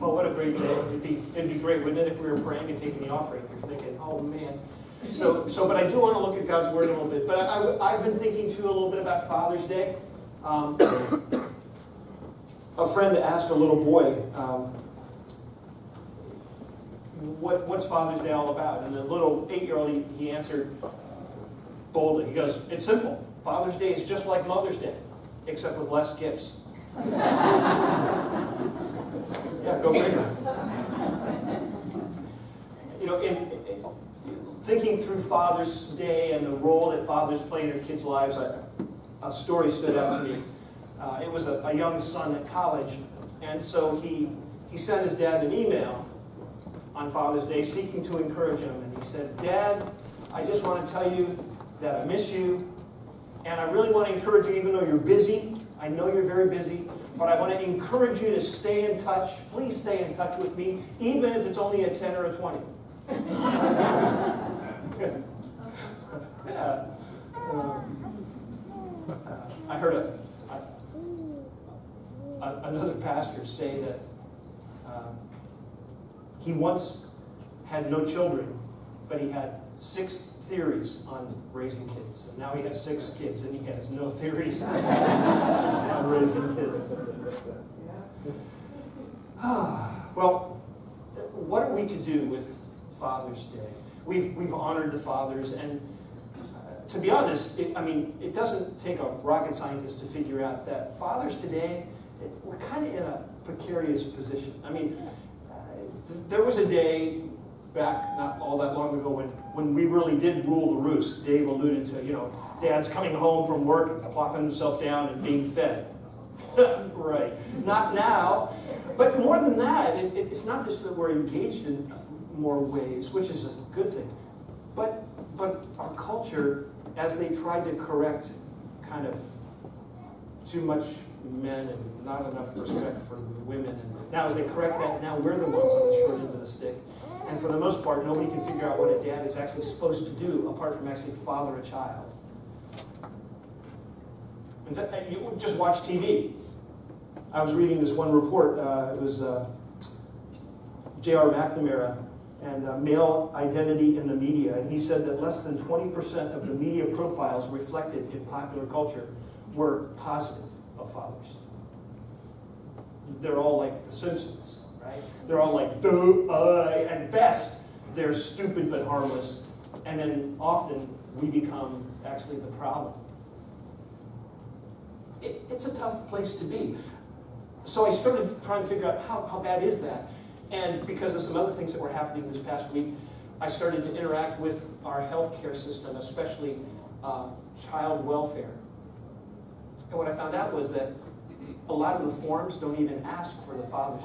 Oh, what a great day. It'd be great, wouldn't it, if we were praying and taking the offering. You're thinking, oh man. But I do want to look at God's Word a little bit. But I've been thinking too a little bit about Father's Day. A friend asked a little boy, what's Father's Day all about? And the little 8-year-old, he answered boldly. He goes, it's simple. Father's Day is just like Mother's Day, except with less gifts. Yeah, go figure. In thinking through Father's Day and the role that fathers play in their kids' lives, a story stood out to me. It was a young son at college, and so he sent his dad an email on Father's Day seeking to encourage him. And he said, Dad, I just want to tell you that I miss you, and I really want to encourage you, even though you're busy. I know you're very busy, but I want to encourage you to stay in touch. Please stay in touch with me, even if it's only a 10 or a 20. Yeah. I heard another pastor say that he once had no children, but he had 6 theories on raising kids. And now he has 6 kids, and he has no theories on raising kids. Well, what are we to do with Father's Day? We've honored the fathers, and to be honest, it doesn't take a rocket scientist to figure out that fathers today, we're kind of in a precarious position. There was a day back not all that long ago when we really did rule the roost. Dave alluded to, dad's coming home from work and plopping himself down and being fed. Right. Not now. But more than that, it's not just that we're engaged in more ways, which is a good thing, but our culture, as they tried to correct kind of too much men and not enough respect for women, and now as they correct that, now we're the ones on the short end of the stick. And for the most part, nobody can figure out what a dad is actually supposed to do apart from actually father a child. In fact, you just watch TV. I was reading this one report. It was J.R. McNamara and male identity in the media. And he said that less than 20% of the media profiles reflected in popular culture were positive of fathers. They're all like The Simpsons, right? They're all like, at best, they're stupid but harmless. And then often we become actually the problem. It's a tough place to be. So I started trying to figure out how bad is that? And because of some other things that were happening this past week, I started to interact with our healthcare system, especially child welfare. And what I found out was that a lot of the forms don't even ask for the father's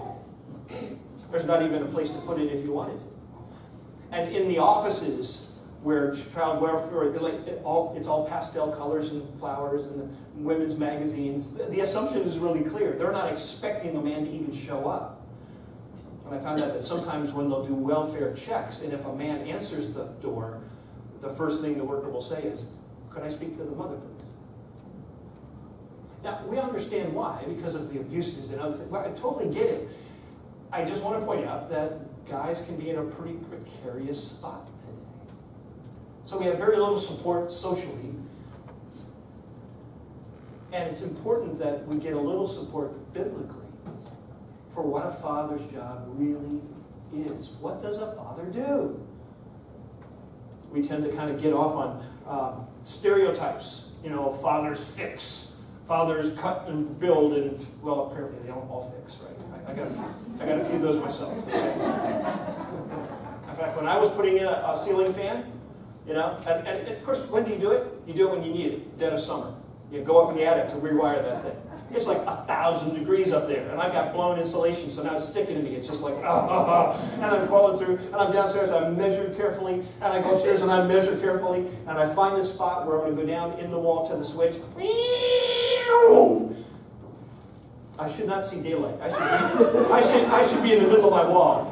name. There's not even a place to put it if you wanted to. And in the offices where child welfare, it's all pastel colors and flowers and the women's magazines, the assumption is really clear. They're not expecting a man to even show up. And I found out that sometimes when they'll do welfare checks, and if a man answers the door, the first thing the worker will say is, "Could I speak to the mother, please?" Now, we understand why, because of the abuses and other things. Well, I totally get it. I just want to point out that guys can be in a pretty precarious spot today. So we have very little support socially. And it's important that we get a little support biblically for what a father's job really is. What does a father do? We tend to kind of get off on stereotypes. Fathers fix. Fathers cut and build, and well, apparently they don't all fix, right? I got a few of those myself. Right? In fact, when I was putting in a ceiling fan, and of course, when do you do it? You do it when you need it, dead of summer. You go up in the attic to rewire that thing. It's like 1,000 degrees up there, and I've got blown insulation, so now it's sticking to me. It's just like, and I'm crawling through, and I'm downstairs, I measure carefully, and I go upstairs and I measure carefully, and I find this spot where I'm going to go down in the wall to the switch. I should not see daylight. I should be in the middle of my wall.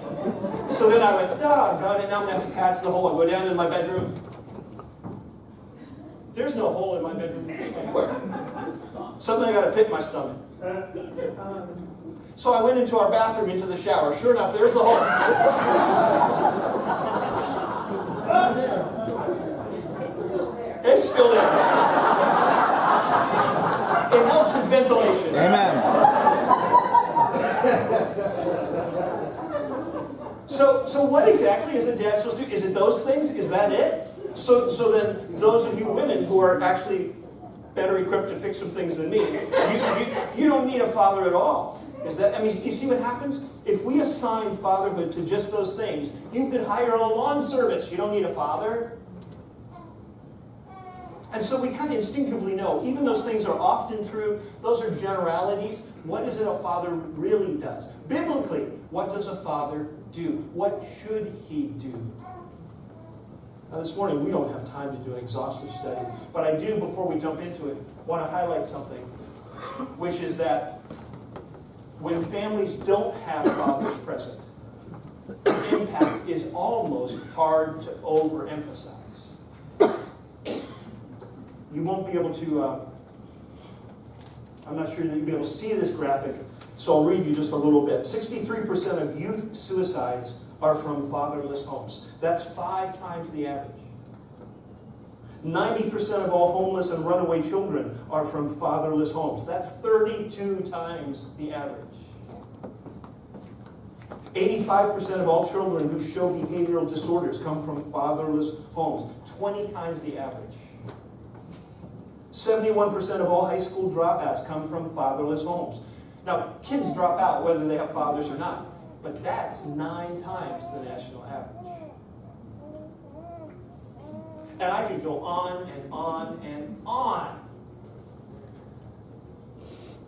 So then I went, God, and now I'm going to have to patch the hole and go down in my bedroom. There's no hole in my bedroom anywhere. Suddenly I got a pit in my stomach. So I went into our bathroom, into the shower. Sure enough, there's the hole. It's still there. It's still there. It helps with ventilation. Amen. So what exactly is a dad supposed to do? Is it those things? Is that it? So then those of you women who are actually better equipped to fix some things than me, you don't need a father at all. Is that, I mean, you see what happens? If we assign fatherhood to just those things, you could hire a lawn service. You don't need a father. And so we kind of instinctively know, even those things are often true, those are generalities. What is it a father really does? Biblically, what does a father do? What should he do? Now this morning, we don't have time to do an exhaustive study, but I do, before we jump into it, want to highlight something, which is that when families don't have fathers present, the impact is almost hard to overemphasize. You won't be able to, I'm not sure that you'll be able to see this graphic, so I'll read you just a little bit. 63% of youth suicides are from fatherless homes. That's 5 times the average. 90% of all homeless and runaway children are from fatherless homes. That's 32 times the average. 85% of all children who show behavioral disorders come from fatherless homes. 20 times the average. 71% of all high school dropouts come from fatherless homes. Now, kids drop out whether they have fathers or not, but that's 9 times the national average. And I could go on and on and on.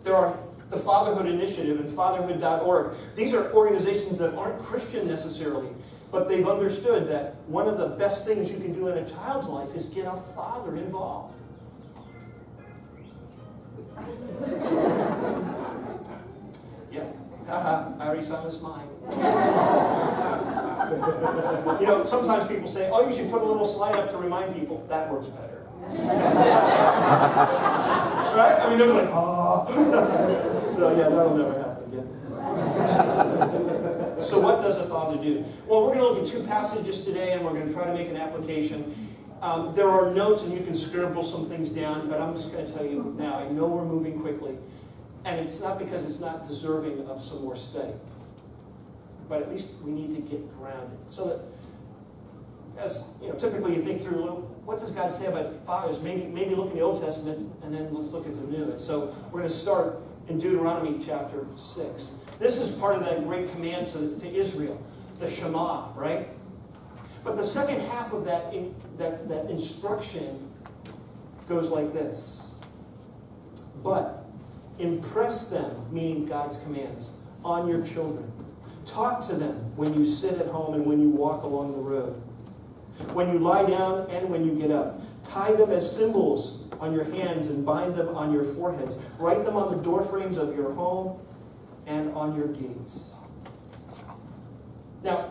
There are the Fatherhood Initiative and fatherhood.org. These are organizations that aren't Christian necessarily, but they've understood that one of the best things you can do in a child's life is get a father involved. Yeah, haha, I already saw this mine. You know, sometimes people say, oh, you should put a little slide up to remind people. That works better. Right? I mean, they're like, oh. So yeah, that'll never happen again. So what does a father do? Well, we're going to look at 2 passages today, and we're going to try to make an application. There are notes, and you can scribble some things down, but I'm just going to tell you now, I know we're moving quickly, and it's not because it's not deserving of some more study, but at least we need to get grounded. So that, as you know, typically you think through, well, what does God say about fathers? Maybe look in the Old Testament, and then let's look at the New. And so we're going to start in Deuteronomy chapter 6. This is part of that great command to Israel, the Shema, right? But the second half of that instruction goes like this. But impress them, meaning God's commands, on your children. Talk to them when you sit at home and when you walk along the road, when you lie down and when you get up. Tie them as symbols on your hands and bind them on your foreheads. Write them on the doorframes of your home and on your gates. Now,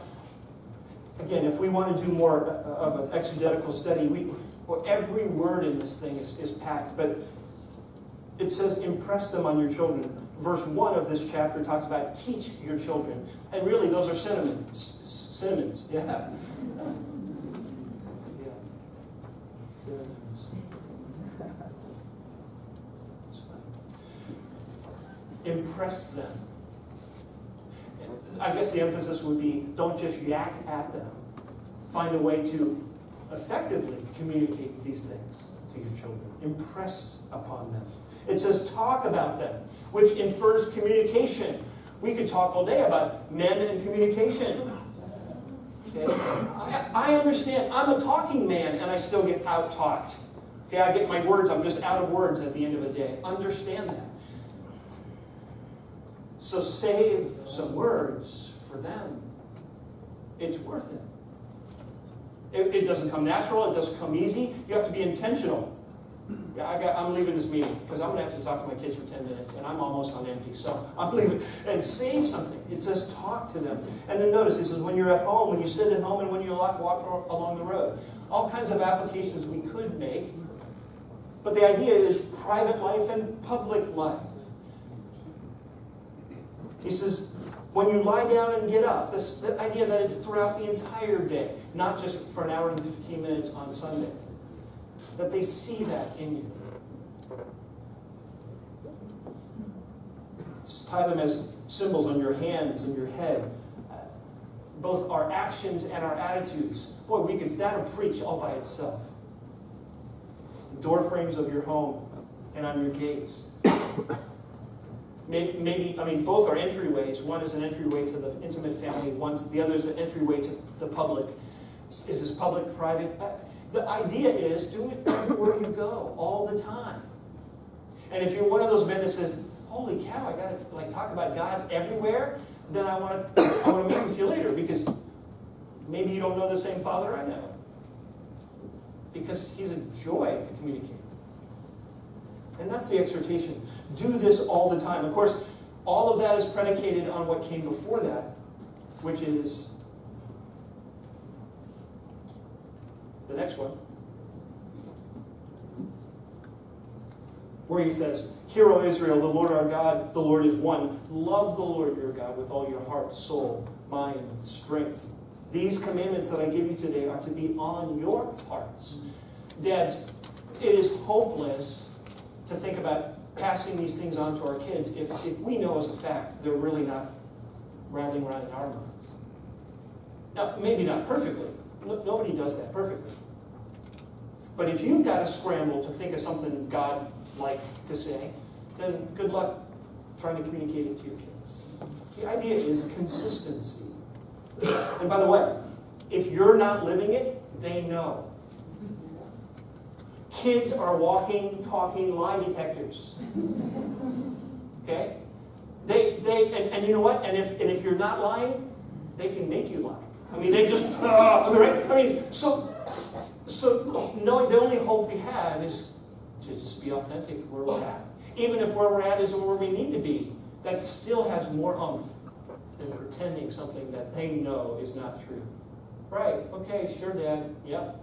again, if we want to do more of an exegetical study, every word in this thing is packed. But it says, impress them on your children. Verse 1 of this chapter talks about teach your children. And really, those are synonyms. Yeah. Synonyms. That's fine. Impress them. I guess the emphasis would be, don't just yak at them. Find a way to effectively communicate these things to your children. Impress upon them. It says talk about them, which infers communication. We could talk all day about men and communication. Okay? I understand. I'm a talking man, and I still get out-talked. Okay, I get my words. I'm just out of words at the end of the day. Understand that. So save some words for them. It's worth it. It doesn't come natural. It doesn't come easy. You have to be intentional. I'm leaving this meeting because I'm going to have to talk to my kids for 10 minutes, and I'm almost on empty. So I'm leaving. And save something. It says talk to them. And then notice, it says when you're at home, when you sit at home, and when you walk along the road. All kinds of applications we could make. But the idea is private life and public life. He says, when you lie down and get up, the idea that it's throughout the entire day, not just for an hour and 15 minutes on Sunday, that they see that in you. Tie them as symbols on your hands and your head. Both our actions and our attitudes. Boy, that'll preach all by itself. The door frames of your home and on your gates. Maybe, both are entryways. One is an entryway to the intimate family. The other is an entryway to the public. Is this public, private? The idea is do it everywhere you go, all the time. And if you're one of those men that says, holy cow, I got to talk about God everywhere, then I want to meet with you later, because maybe you don't know the same Father I know. Because He's a joy to communicate. And that's the exhortation. Do this all the time. Of course, all of that is predicated on what came before that, which is the next one, where He says, "Hear, O Israel, the Lord our God, the Lord is one. Love the Lord your God with all your heart, soul, mind, and strength. These commandments that I give you today are to be on your hearts." Dads, it is hopeless to think about passing these things on to our kids if we know as a fact they're really not rattling around in our minds. Now, maybe not perfectly. Nobody does that perfectly. But if you've got to scramble to think of something God-like to say, then good luck trying to communicate it to your kids. The idea is consistency. And by the way, if you're not living it, they know. Kids are walking, talking lie detectors. Okay? And you know what? And if you're not lying, they can make you lie. They just, right? So no, the only hope we have is to just be authentic where we're at. Even if where we're at isn't where we need to be, that still has more oomph than pretending something that they know is not true. Right, okay, sure, Dad, yep.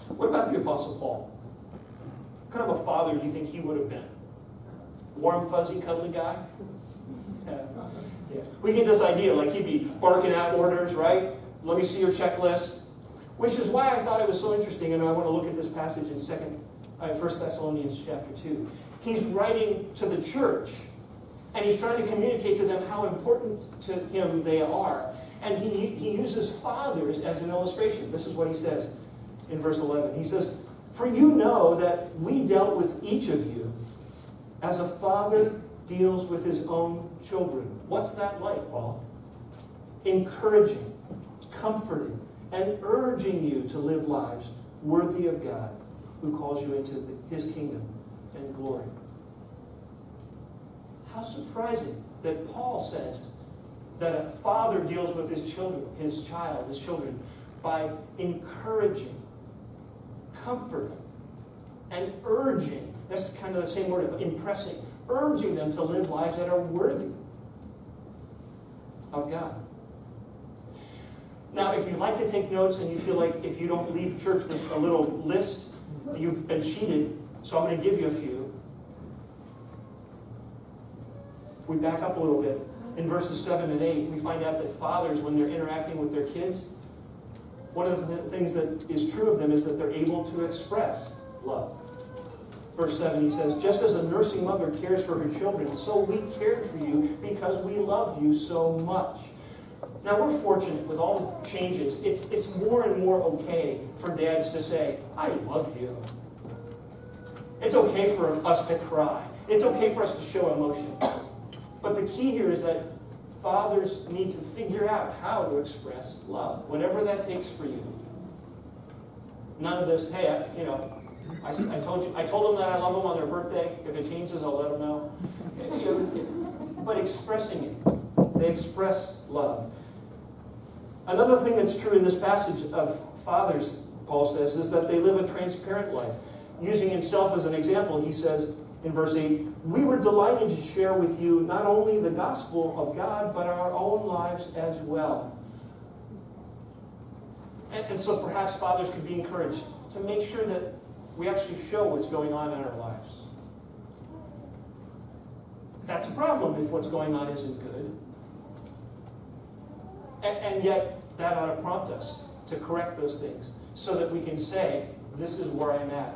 What about the Apostle Paul? What kind of a father do you think he would have been? Warm, fuzzy, cuddly guy? Yeah. We get this idea, like he'd be barking out orders, right? Let me see your checklist. Which is why I thought it was so interesting, and I want to look at this passage in 1 Thessalonians chapter 2. He's writing to the church, and he's trying to communicate to them how important to him they are. And he uses fathers as an illustration. This is what he says in verse 11. He says, "For you know that we dealt with each of you as a father deals with his own children." What's that like, Paul? "Encouraging, comforting, and urging you to live lives worthy of God, who calls you into His kingdom and glory." How surprising that Paul says that a father deals with his children, by encouraging, comforting, and urging. That's kind of the same word of impressing. Urging them to live lives that are worthy of God. Now, if you like to take notes and you feel like if you don't leave church with a little list, you've been cheated, so I'm going to give you a few. If we back up a little bit, in verses 7 and 8, we find out that fathers, when they're interacting with their kids, one of the things that is true of them is that they're able to express love. Verse 7, he says, "Just as a nursing mother cares for her children, so we cared for you because we loved you so much." Now, we're fortunate with all the changes. It's more and more okay for dads to say, "I love you." It's okay for us to cry. It's okay for us to show emotion. But the key here is that fathers need to figure out how to express love, whatever that takes for you. None of this, "Hey, I told them that I love them on their birthday. If it changes, I'll let them know." But expressing it. They express love. Another thing that's true in this passage of fathers, Paul says, is that they live a transparent life. Using himself as an example, he says in verse 8, "We were delighted to share with you not only the gospel of God, but our own lives as well." And so perhaps fathers could be encouraged to make sure that we actually show what's going on in our lives. That's a problem if what's going on isn't good. And yet, that ought to prompt us to correct those things so that we can say, this is where I'm at.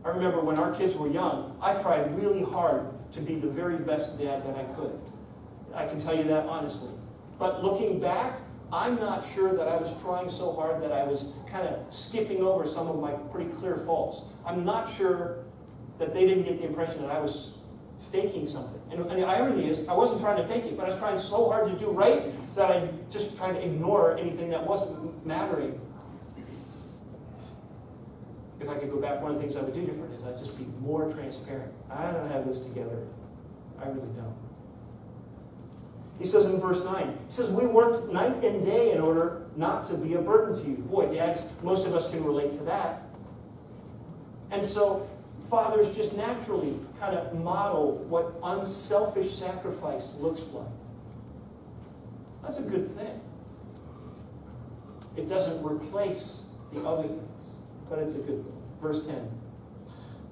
I remember when our kids were young, I tried really hard to be the very best dad that I could. I can tell you that honestly. But looking back, I'm not sure that I was trying so hard that I was kind of skipping over some of my pretty clear faults. I'm not sure that they didn't get the impression that I was faking something. And the irony is, I wasn't trying to fake it, but I was trying so hard to do right that I just tried to ignore anything that wasn't mattering. If I could go back, one of the things I would do different is I'd just be more transparent. I don't have this together. I really don't. He says in verse 9, he says, we worked night and day in order not to be a burden to you. Boy, dads, most of us can relate to that. And so fathers just naturally kind of model what unselfish sacrifice looks like. That's a good thing. It doesn't replace the other things, but it's a good thing. Verse 10.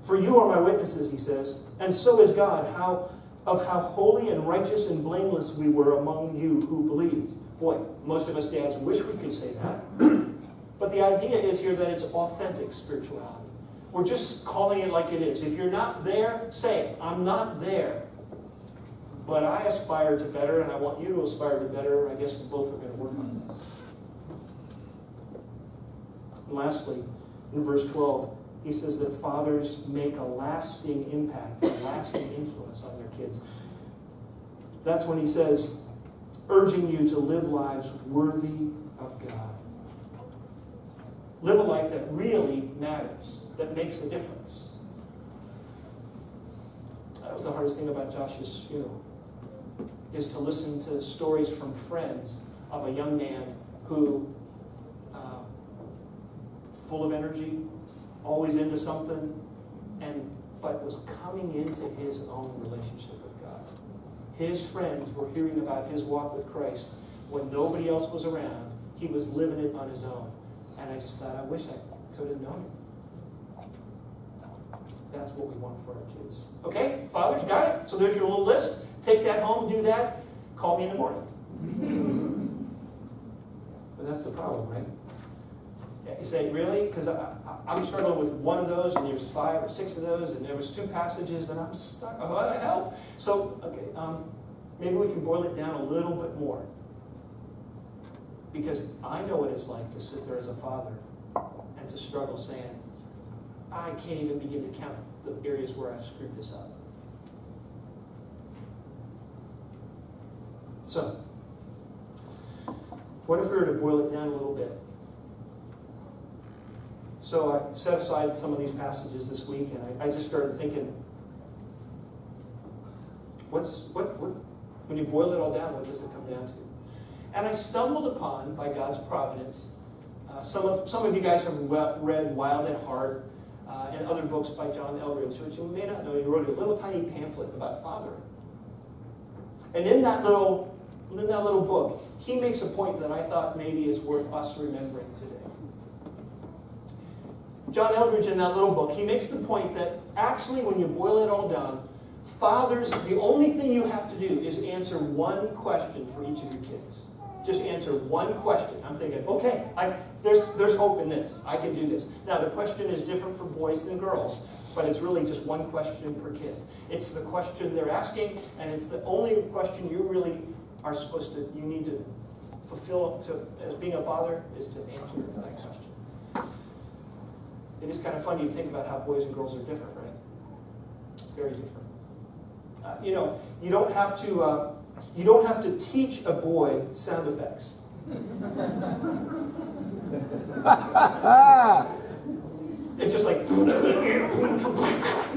For you are my witnesses, he says, and so is God, of how holy and righteous and blameless we were among you who believed. Boy, most of us dads wish we could say that. But the idea is here that it's authentic spirituality. We're just calling it like it is. If you're not there, say it. I'm not there. But I aspire to better, and I want you to aspire to better. I guess we both are going to work on this. And lastly, in verse 12, he says that fathers make a lasting impact, a lasting influence on their kids. That's when he says, urging you to live lives worthy of God. Live a life that really matters, that makes a difference. That was the hardest thing about Josh's funeral, is to listen to stories from friends of a young man who, full of energy, always into something, but was coming into his own relationship with God. His friends were hearing about his walk with Christ when nobody else was around. He was living it on his own. And I just thought, I wish I could have known him. That's what we want for our kids. Okay, fathers, got it? So there's your little list. Take that home, do that. Call me in the morning. But that's the problem, right? You say, really? Because I'm struggling with one of those, and there's 5 or 6 of those, and there was 2 passages, and I'm stuck. Oh, help! So, okay, maybe we can boil it down a little bit more. Because I know what it's like to sit there as a father and to struggle saying, I can't even begin to count the areas where I've screwed this up. So, what if we were to boil it down a little bit? So I set aside some of these passages this week, and I just started thinking, what, when you boil it all down, what does it come down to? And I stumbled upon, by God's providence, some of you guys have read Wild at Heart and other books by John Eldredge, which you may not know. He wrote a little tiny pamphlet about fathering. And in that little book, he makes a point that I thought maybe is worth us remembering today. John Eldredge, in that little book, he makes the point that actually when you boil it all down, fathers, the only thing you have to do is answer one question for each of your kids. Just answer one question. I'm thinking, okay, there's hope in this. I can do this. Now, the question is different for boys than girls, but it's really just one question per kid. It's the question they're asking, and it's the only question you really are you need to fulfill as being a father, is to answer that question. It is kind of funny to think about how boys and girls are different, right? Very different. You don't have to teach a boy sound effects. It's just like,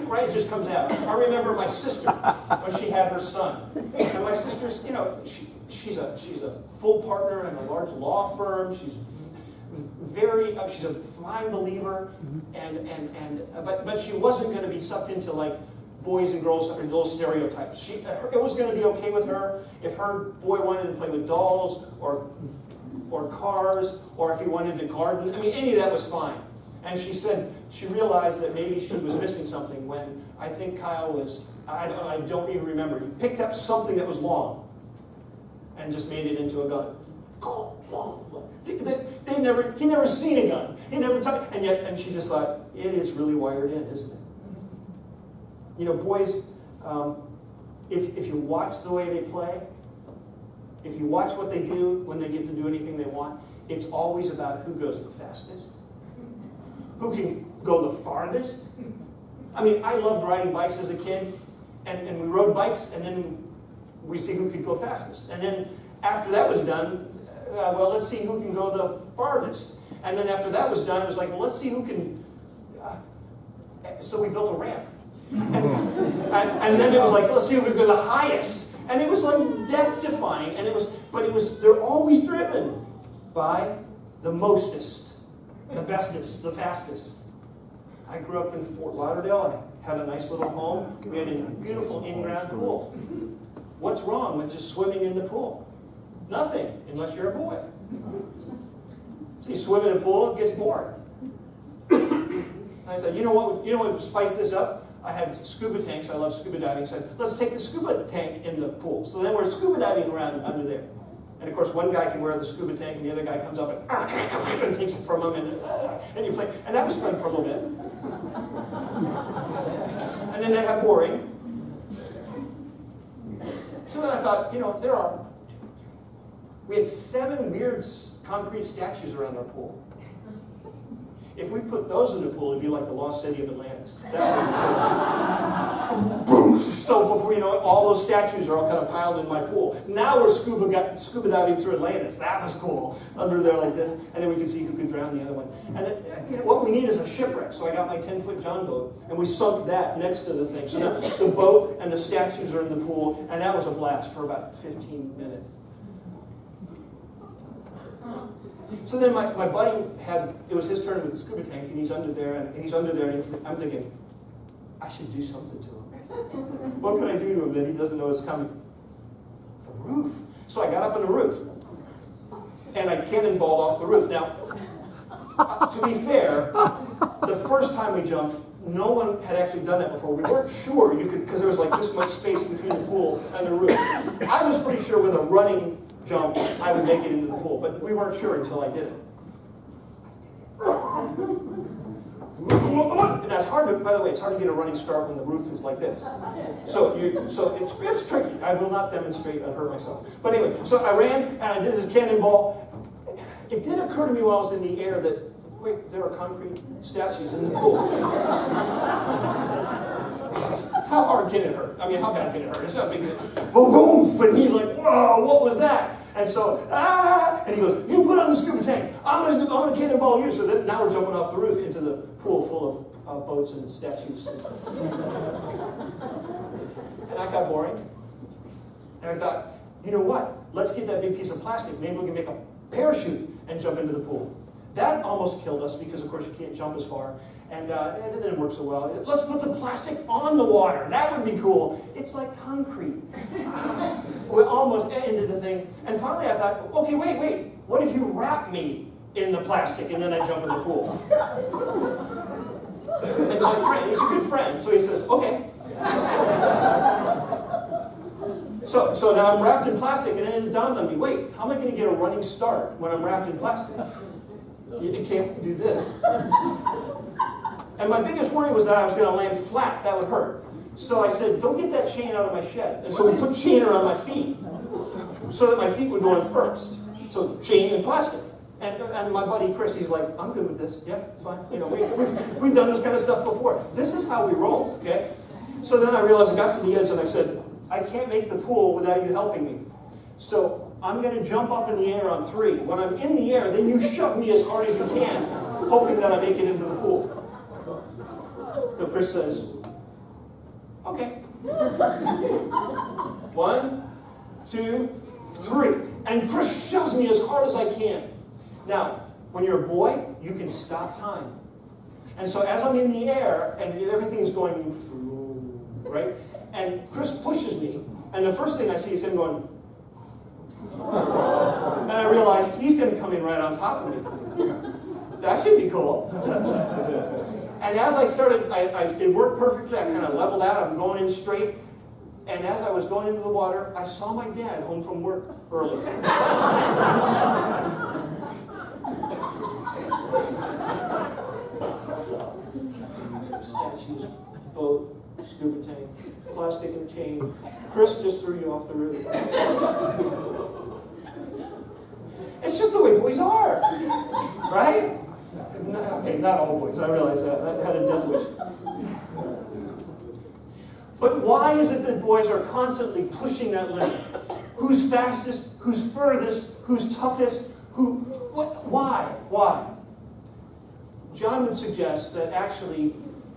right? It just comes out. I remember my sister when she had her son, and my sister's, she's a full partner in a large law firm. She's she's a fine believer, but she wasn't going to be sucked into like boys and girls or little stereotypes. It was going to be okay with her if her boy wanted to play with dolls or cars, or if he wanted to garden. I mean, any of that was fine. And she said she realized that maybe she was missing something when I think Kyle was I don't even remember. He picked up something that was long and just made it into a gun. He never seen a gun. He never touched, and she just thought, it is really wired in, isn't it? You know, boys, if you watch the way they play, if you watch what they do when they get to do anything they want, it's always about who goes the fastest, who can go the farthest. I mean, I loved riding bikes as a kid, and we rode bikes, and then we see who could go fastest. And then after that was done, well, let's see who can go the farthest. And then after that was done, it was like, well, let's see who can. So we built a ramp. And then it was like, let's see who can go the highest. And it was like death-defying. And they're always driven by the mostest, the bestest, the fastest. I grew up in Fort Lauderdale. I had a nice little home. We had a beautiful in-ground pool. What's wrong with just swimming in the pool? Nothing, unless you're a boy. So you swim in a pool, it gets bored. I said, you know what would spice this up? I had scuba tanks. I love scuba diving. So I said, let's take the scuba tank in the pool. So then we're scuba diving around under there. And of course, one guy can wear the scuba tank, and the other guy comes up and takes it from him, and you play. And that was fun for a little bit. And then that got boring. So then I thought, we had 7 weird concrete statues around our pool. If we put those in the pool, it'd be like the lost city of Atlantis. Boom! So before you know it, all those statues are all kind of piled in my pool. Now we're scuba diving through Atlantis. That was cool. Under there like this, and then we can see who can drown the other one. And then, what we need is a shipwreck. So I got my 10-foot John boat, and we sunk that next to the thing. So now the boat and the statues are in the pool, and that was a blast for about 15 minutes. So then my buddy it was his turn with the scuba tank, and he's under there, and I'm thinking, I should do something to him. What can I do to him that he doesn't know it's coming? The roof. So I got up on the roof, and I cannonballed off the roof. Now, to be fair, the first time we jumped, no one had actually done that before. We weren't sure you could, because there was like this much space between the pool and the roof. I was pretty sure with a running jump, I would make it into the pool, but we weren't sure until I did it. And that's hard. By the way, it's hard to get a running start when the roof is like this. So it's tricky. I will not demonstrate and hurt myself. But anyway, so I ran and I did this cannonball. It did occur to me while I was in the air that wait, there are concrete statues in the pool. How hard can it hurt? I mean, how bad can it hurt? It's not big. Boom, boom, and he's like, whoa, what was that? And so, and he goes, you put on the scuba tank. I'm gonna cannonball you. So then now we're jumping off the roof into the pool full of boats and statues. And that got boring. And I thought, you know what? Let's get that big piece of plastic. Maybe we can make a parachute and jump into the pool. That almost killed us because, of course, you can't jump as far. And it didn't work so well. Let's put the plastic on the water. That would be cool. It's like concrete. We almost ended the thing. And finally I thought, okay, wait. What if you wrap me in the plastic and then I jump in the pool? And my friend, he's a good friend, so he says, okay. So now I'm wrapped in plastic, and then it dawned on me, wait, how am I going to get a running start when I'm wrapped in plastic? You can't do this. And my biggest worry was that I was going to land flat. That would hurt. So I said, go get that chain out of my shed. And so we put chain around my feet so that my feet would go in first. So chain and plastic. And my buddy Chris, he's like, I'm good with this. Yeah, it's fine. We've done this kind of stuff before. This is how we roll, okay? So then I realized I got to the edge and I said, I can't make the pool without you helping me. So I'm going to jump up in the air on 3. When I'm in the air, then you shove me as hard as you can, hoping that I make it into the pool. So Chris says, okay. 1, 2, 3. And Chris shoves me as hard as I can. Now, when you're a boy, you can stop time. And so as I'm in the air, and everything's going, right? And Chris pushes me, and the first thing I see is him going, and I realized he's going to come in right on top of me. That should be cool. And as I started, it worked perfectly. I kind of leveled out. I'm going in straight. And as I was going into the water, I saw my dad home from work early. Statues, boat, scuba tank, plastic and chain. Chris just threw you off the river. It's just the way boys are, right? Okay, not all boys. I realize that. I had a death wish. But why is it that boys are constantly pushing that limit? Who's fastest? Who's furthest? Who's toughest? Why? Why? John would suggest that actually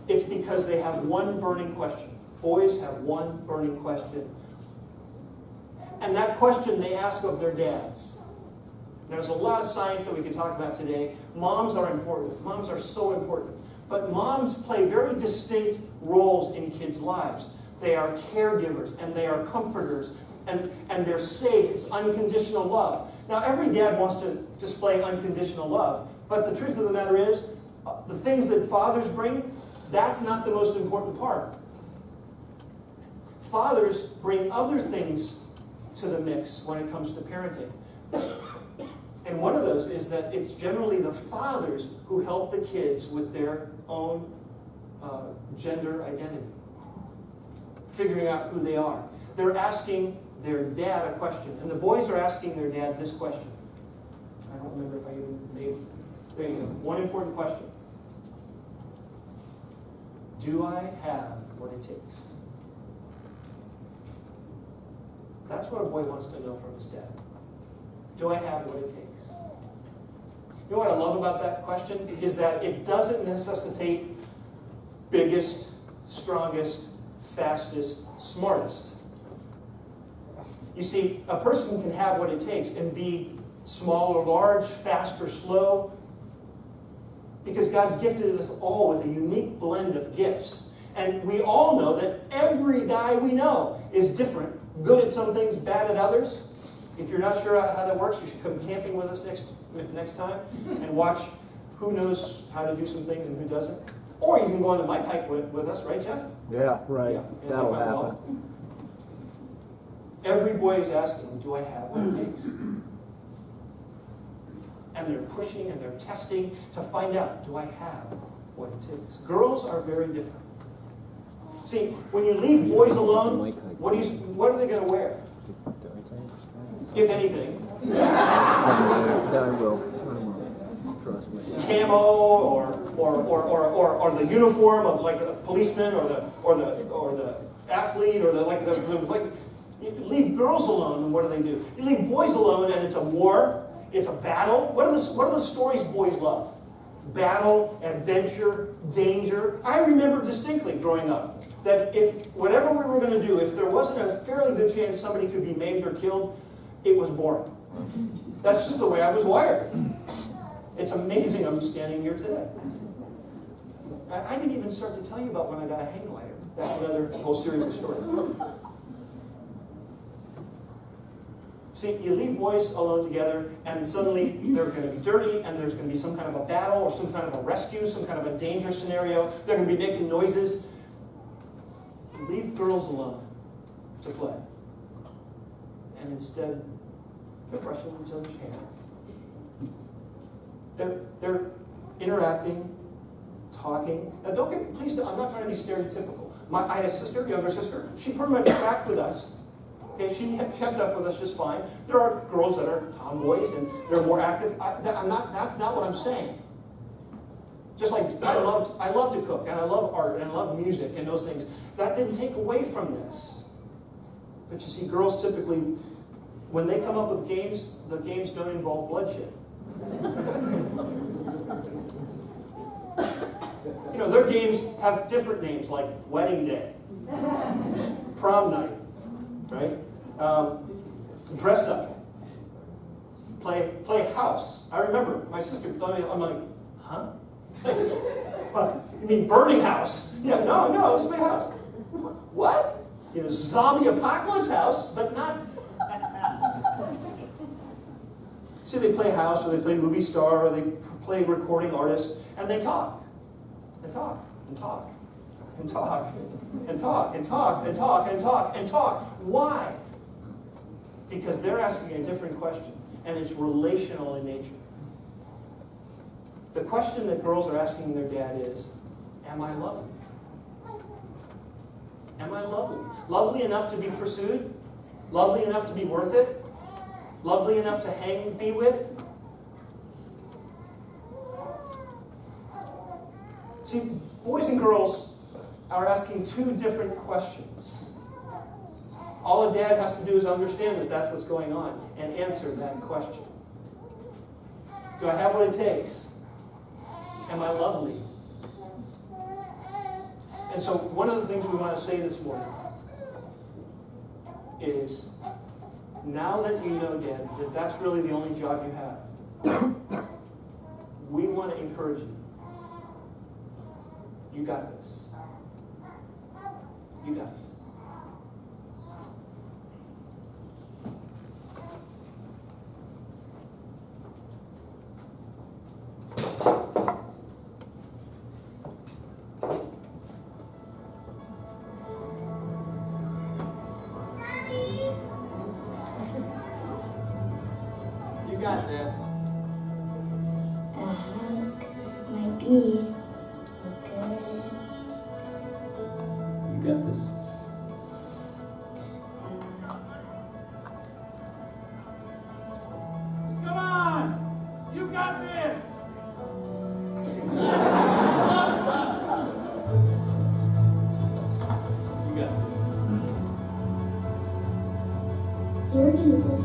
it's because they have one burning question. Boys have one burning question. And that question they ask of their dads. There's a lot of science that we can talk about today. Moms are important. Moms are so important. But moms play very distinct roles in kids' lives. They are caregivers, and they are comforters, and they're safe. It's unconditional love. Now, every dad wants to display unconditional love, but the truth of the matter is, the things that fathers bring, that's not the most important part. Fathers bring other things to the mix when it comes to parenting. And one of those is that it's generally the fathers who help the kids with their own gender identity, figuring out who they are. They're asking their dad a question, and the boys are asking their dad this question. I don't remember if I even made. There you go. One important question. Do I have what it takes? That's what a boy wants to know from his dad. Do I have what it takes? You know what I love about that question? Is that it doesn't necessitate biggest, strongest, fastest, smartest. You see, a person can have what it takes and be small or large, fast or slow, because God's gifted us all with a unique blend of gifts. And we all know that every guy we know is different, good at some things, bad at others. If you're not sure how that works, you should come camping with us next time and watch who knows how to do some things and who doesn't. Or you can go on the Mike hike with us, right, Jeff? Yeah, right. Yeah, That'll happen. well. Every boy is asking, do I have what it takes? And they're pushing and they're testing to find out, do I have what it takes? Girls are very different. See, when you leave boys alone, what are they going to wear? If anything. I will. Trust me. Camo or the uniform of like a policeman or the athlete or you leave girls alone and what do? You leave boys alone and it's a war, it's a battle. What are the stories boys love? Battle, adventure, danger. I remember distinctly growing up that if whatever we were going to do, if there wasn't a fairly good chance somebody could be maimed or killed, it was boring. That's just the way I was wired. It's amazing I'm standing here today. I didn't even start to tell you about when I got a hang glider. That's another whole series of stories. See, you leave boys alone together, and suddenly they're going to be dirty, and there's going to be some kind of a battle, or some kind of a rescue, some kind of a danger scenario. They're going to be making noises. Leave girls alone to play. And instead, they're brushing each other's hair. They're interacting, talking. Now, I'm not trying to be stereotypical. I had a sister, younger sister. She pretty much tracked with us. Okay, she kept up with us just fine. There are girls that are tomboys and they're more active. That's not what I'm saying. Just like I love to cook and I love art and I love music and those things. That didn't take away from this. But you see, girls typically, when they come up with games, the games don't involve bloodshed. You know, their games have different names like wedding day, prom night, right? Dress up, play house. I remember my sister told me, I'm like, huh? What? You mean burning house? Yeah, no, let's play house. What? You know, zombie apocalypse house, but not. See, they play house, or they play movie star, or they play recording artist, and they talk. and talk and talk and talk and talk and talk and talk and talk and talk. Why? Because they're asking a different question, and it's relational in nature. The question that girls are asking their dad is, am I lovely? Am I lovely? Lovely enough to be pursued? Lovely enough to be worth it? Lovely enough to be with? See, boys and girls are asking two different questions. All a dad has to do is understand that that's what's going on and answer that question. Do I have what it takes? Am I lovely? And so one of the things we want to say this morning is, now that you know, Dad, that that's really the only job you have, we want to encourage you. You got this. You got this. You got this. Might be. You got this. Come on! You got this! You got this. Dear Jesus,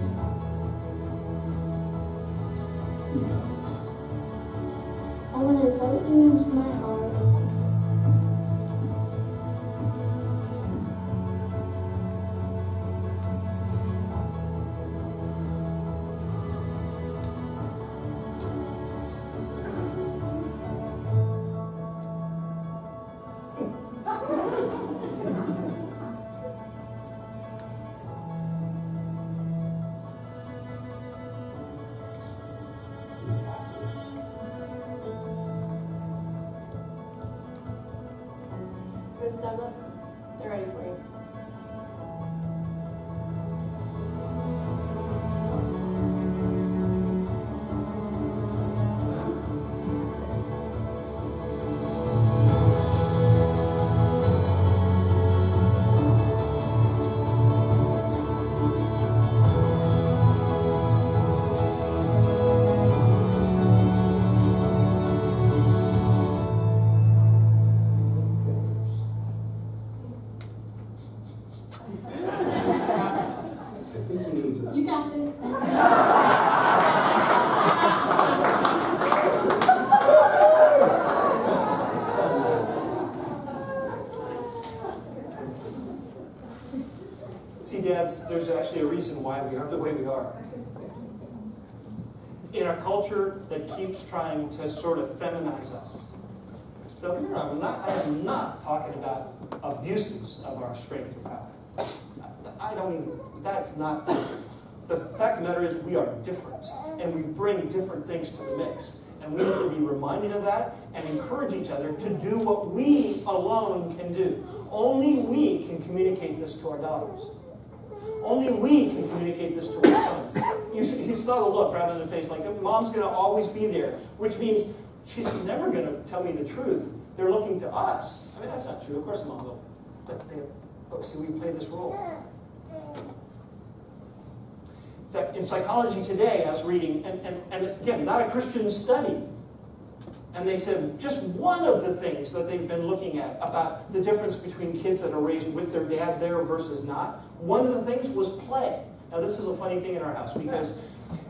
I want to invite you into my heart. Miss Douglas, they're ready for you. You got this. See, dads, there's actually a reason why we are the way we are. In a culture that keeps trying to sort of feminize us. Don't get me wrong, I am not talking about abuses of our strength or power. I don't even, that's not, the fact of the matter is we are different, and we bring different things to the mix. And we need to be reminded of that and encourage each other to do what we alone can do. Only we can communicate this to our daughters. Only we can communicate this to our sons. You saw the look right on their face, like, Mom's going to always be there, which means she's never going to tell me the truth. They're looking to us. I mean, that's not true. Of course, Mom will. But see, we play this role. In fact, in Psychology Today, I was reading, and again, not a Christian study, and they said just one of the things that they've been looking at about the difference between kids that are raised with their dad there versus not, one of the things was play. Now, this is a funny thing in our house, because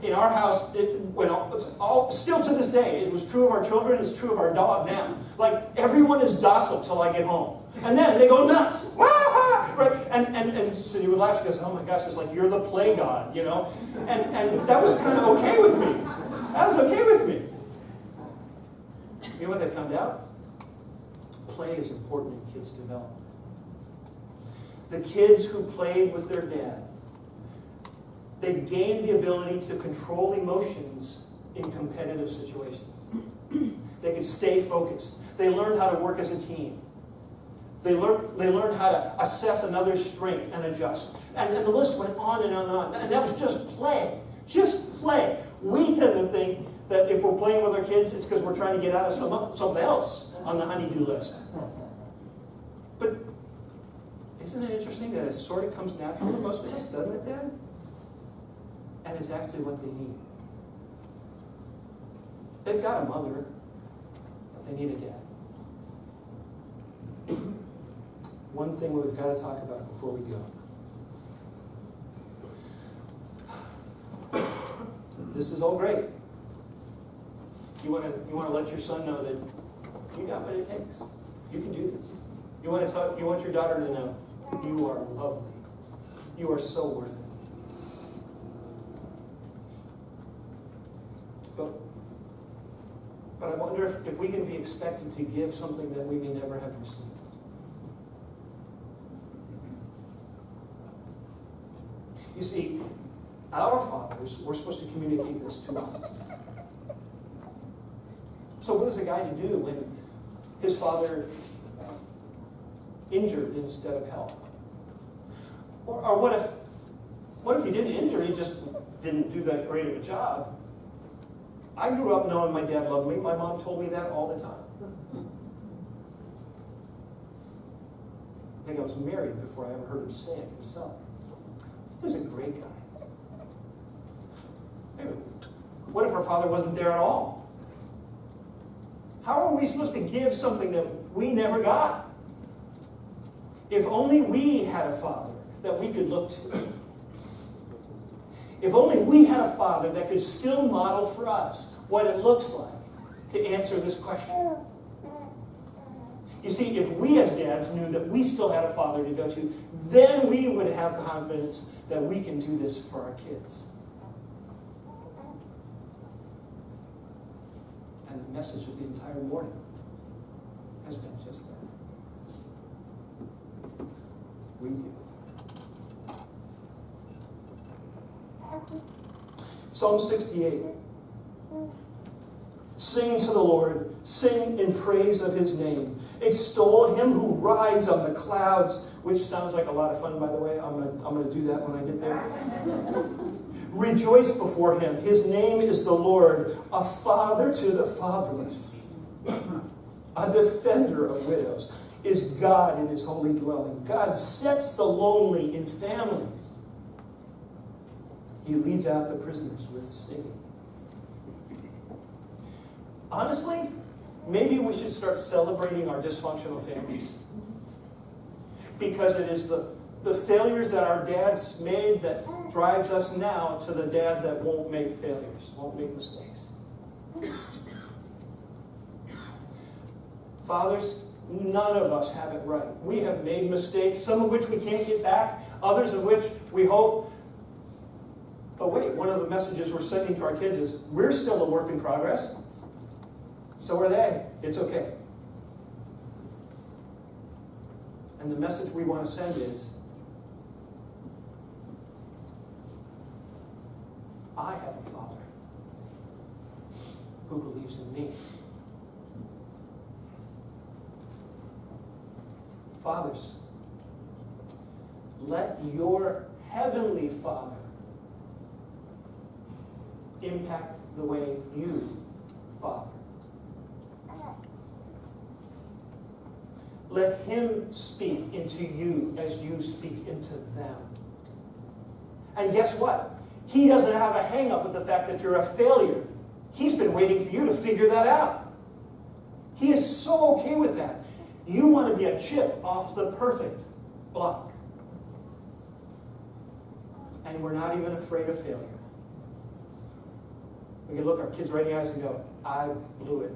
in our house, still to this day, it was true of our children, it's true of our dog now. Like, everyone is docile till I get home. And then they go nuts. Right? And Cindy would laugh. She goes, oh my gosh, it's like you're the play god, you know? And that was kind of okay with me. That was okay with me. You know what they found out? Play is important in kids' development. The kids who played with their dad, they gained the ability to control emotions in competitive situations. They could stay focused. They learned how to work as a team. They learned how to assess another's strength and adjust. And the list went on and on and on. And that was just play. Just play. We tend to think that if we're playing with our kids, it's because we're trying to get out of something else on the honey-do list. But isn't it interesting that it sort of comes natural to most of us, doesn't it, Dad? And it's actually what they need. They've got a mother, but they need a dad. One thing we've got to talk about before we go. This is all great. You want to let your son know that you got what it takes. You can do this. You want your daughter to know you are lovely. You are so worth it. But I wonder if we can be expected to give something that we may never have received. You see, our fathers were supposed to communicate this to us. So what is a guy to do when his father injured instead of help? Or what if he didn't injure, he just didn't do that great of a job? I grew up knowing my dad loved me. My mom told me that all the time. I think I was married before I ever heard him say it himself. He was a great guy. What if our father wasn't there at all? How are we supposed to give something that we never got? If only we had a father that we could look to. If only we had a father that could still model for us what it looks like to answer this question. You see, if we as dads knew that we still had a father to go to, then we would have confidence that we can do this for our kids. And the message of the entire morning has been just that. We do. Psalm 68. Sing to the Lord. Sing in praise of his name. Extol him who rides on the clouds, which sounds like a lot of fun, by the way. I'm going to do that when I get there. Rejoice before him. His name is the Lord, a father to the fatherless, a defender of widows. Is God in his holy dwelling. God sets the lonely in families. He leads out the prisoners with singing. Honestly, maybe we should start celebrating our dysfunctional families. Because it is the failures that our dads made that drives us now to the dad that won't make failures, won't make mistakes. Fathers, none of us have it right. We have made mistakes, some of which we can't get back, others of which we hope. But wait, one of the messages we're sending to our kids is, we're still a work in progress. So are they. It's okay. And the message we want to send is, I have a father who believes in me. Fathers, let your heavenly Father impact the way you father. Let him speak into you as you speak into them. And guess what? He doesn't have a hang-up with the fact that you're a failure. He's been waiting for you to figure that out. He is so okay with that. You want to be a chip off the perfect block. And we're not even afraid of failure. We can look our kids right in the eyes and go, I blew it.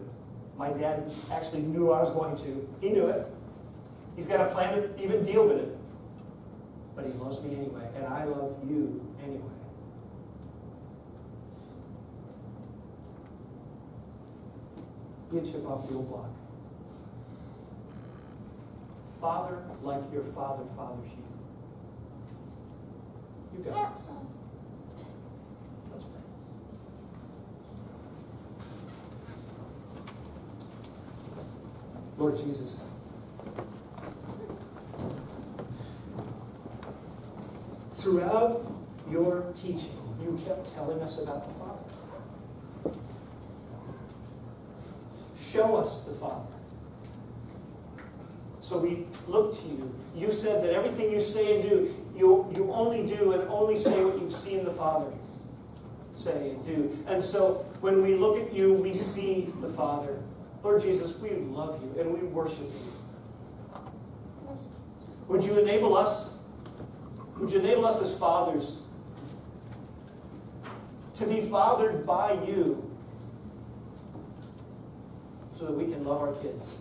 My dad actually knew I was going to. He knew it. He's got a plan to even deal with it. But he loves me anyway, and I love you anyway. Be a chip off the old block. Father like your father fathers you. You got this. Let's pray. Lord Jesus, throughout your teaching, you kept telling us about the Father. Show us the Father. So we look to you. You said that everything you say and do, you only do and only say what you've seen the Father say and do. And so when we look at you, we see the Father. Lord Jesus, we love you and we worship you. Would you enable us? Would you enable us as fathers to be fathered by you so that we can love our kids?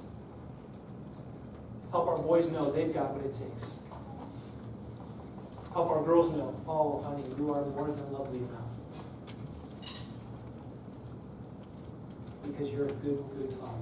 Help our boys know they've got what it takes. Help our girls know, oh, honey, you are more than lovely enough. Because you're a good, good father.